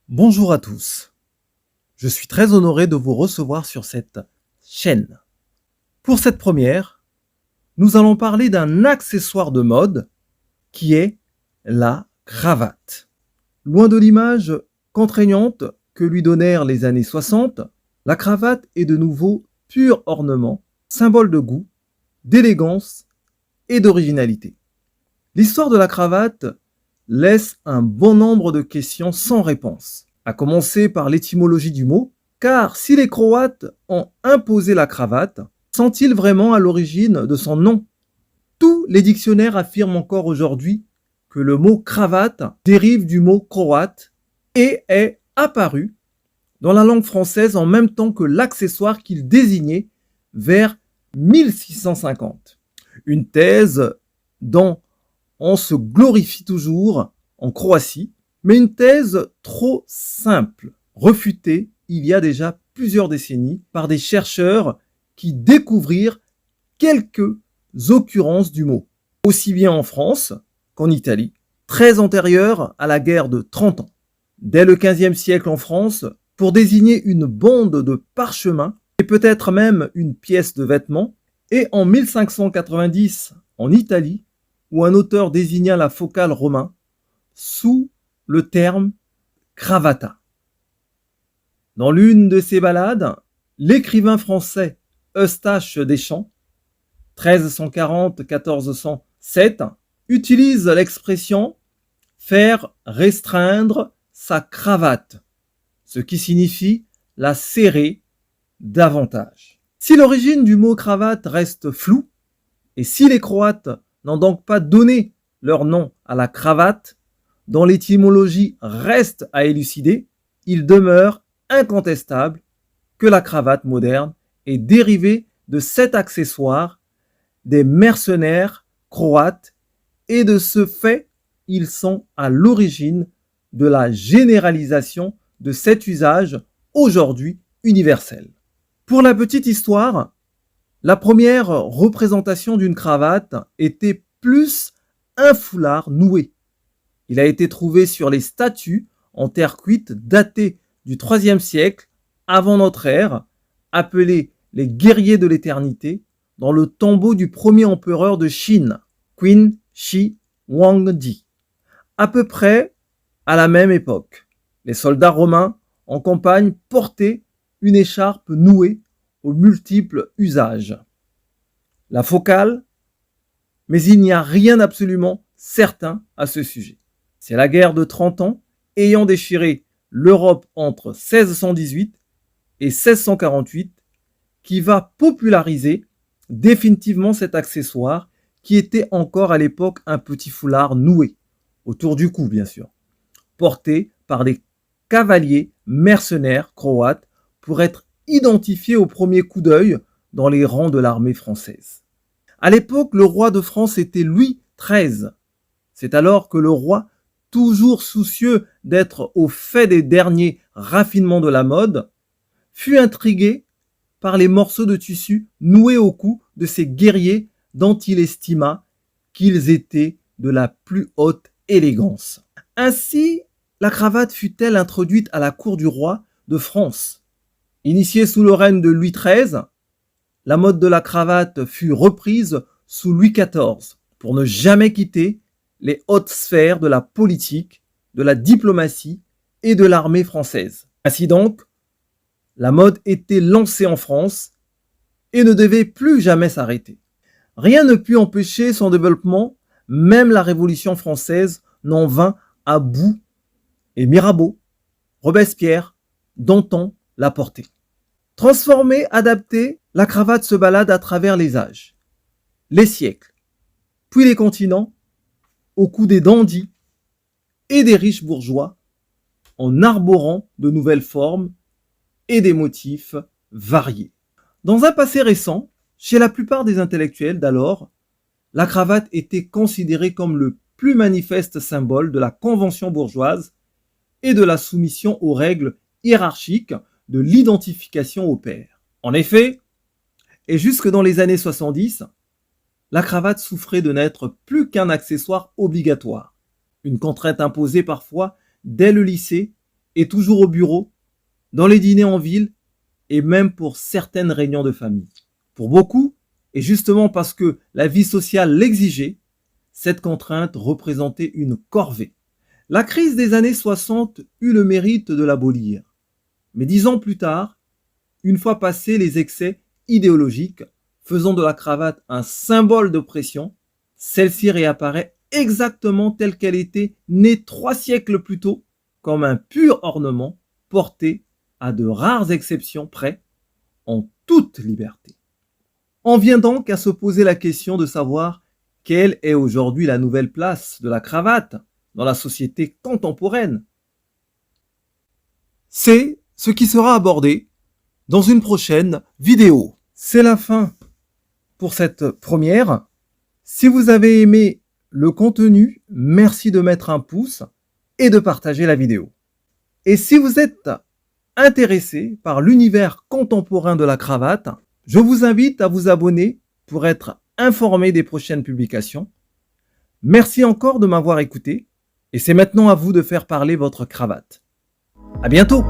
Bonjour à tous, je suis très honoré de vous recevoir sur cette chaîne. Pour cette première, nous allons parler d'un accessoire de mode qui est la cravate. Loin de l'image contraignante que lui donnèrent les années 60, la cravate est de nouveau pur ornement, symbole de goût, d'élégance et d'originalité. L'histoire de la cravate laisse un bon nombre de questions sans réponse, à commencer par l'étymologie du mot, car si les Croates ont imposé la cravate, sont-ils vraiment à l'origine de son nom? Tous les dictionnaires affirment encore aujourd'hui que le mot cravate dérive du mot croate et est apparu dans la langue française en même temps que l'accessoire qu'il désignait vers 1650. Une thèse dont on se glorifie toujours en Croatie, mais une thèse trop simple, refutée il y a déjà plusieurs décennies par des chercheurs qui découvrirent quelques occurrences du mot, aussi bien en France qu'en Italie, très antérieures à la guerre de 30 ans. Dès le XVe siècle en France, pour désigner une bande de parchemin et peut-être même une pièce de vêtement, et en 1590 en Italie, où un auteur désigna la focale romain sous le terme cravata. Dans l'une de ses ballades, l'écrivain français Eustache Deschamps, 1340-1407, utilise l'expression faire restreindre sa cravate, ce qui signifie la serrer davantage. Si l'origine du mot cravate reste floue, et si les Croates n'ont donc pas donné leur nom à la cravate, dont l'étymologie reste à élucider, il demeure incontestable que la cravate moderne est dérivée de cet accessoire des mercenaires croates et de ce fait, ils sont à l'origine de la généralisation de cet usage aujourd'hui universel. Pour la petite histoire, la première représentation d'une cravate était plus un foulard noué. Il a été trouvé sur les statues en terre cuite datées du IIIe siècle avant notre ère, appelées les guerriers de l'éternité, dans le tombeau du premier empereur de Chine, Qin Shi Huangdi. À peu près à la même époque, les soldats romains en campagne portaient une écharpe nouée aux multiples usages. La focale, mais il n'y a rien d'absolument certain à ce sujet. C'est la guerre de 30 ans ayant déchiré l'Europe entre 1618 et 1648 qui va populariser définitivement cet accessoire qui était encore à l'époque un petit foulard noué, autour du cou bien sûr, porté par des cavaliers mercenaires croates pour être identifiés au premier coup d'œil dans les rangs de l'armée française. À l'époque, le roi de France était Louis XIII. C'est alors que le roi, toujours soucieux d'être au fait des derniers raffinements de la mode, fut intrigué par les morceaux de tissu noués au cou de ces guerriers dont il estima qu'ils étaient de la plus haute élégance. Ainsi, la cravate fut-elle introduite à la cour du roi de France. Initiée sous le règne de Louis XIII, la mode de la cravate fut reprise sous Louis XIV pour ne jamais quitter les hautes sphères de la politique, de la diplomatie et de l'armée française. Ainsi donc, la mode était lancée en France et ne devait plus jamais s'arrêter. Rien ne put empêcher son développement, même la Révolution française n'en vint à bout et Mirabeau, Robespierre, Danton l'a portée. Transformée, adaptée, la cravate se balade à travers les âges, les siècles, puis les continents, au cou des dandys et des riches bourgeois, en arborant de nouvelles formes et des motifs variés. Dans un passé récent, chez la plupart des intellectuels d'alors, la cravate était considérée comme le plus manifeste symbole de la convention bourgeoise et de la soumission aux règles hiérarchiques de l'identification au père. En effet, et jusque dans les années 70, la cravate souffrait de n'être plus qu'un accessoire obligatoire, une contrainte imposée parfois dès le lycée et toujours au bureau, dans les dîners en ville et même pour certaines réunions de famille. Pour beaucoup, et justement parce que la vie sociale l'exigeait, cette contrainte représentait une corvée. La crise des années 60 eut le mérite de l'abolir. Mais 10 ans plus tard, une fois passés les excès idéologiques, faisant de la cravate un symbole d'oppression, celle-ci réapparaît exactement telle qu'elle était née 3 siècles plus tôt, comme un pur ornement porté, à de rares exceptions près, en toute liberté. On vient donc à se poser la question de savoir quelle est aujourd'hui la nouvelle place de la cravate dans la société contemporaine. C'est ce qui sera abordé dans une prochaine vidéo. C'est la fin pour cette première. Si vous avez aimé le contenu, merci de mettre un pouce et de partager la vidéo. Et si vous êtes intéressé par l'univers contemporain de la cravate, je vous invite à vous abonner pour être informé des prochaines publications. Merci encore de m'avoir écouté et c'est maintenant à vous de faire parler votre cravate. À bientôt!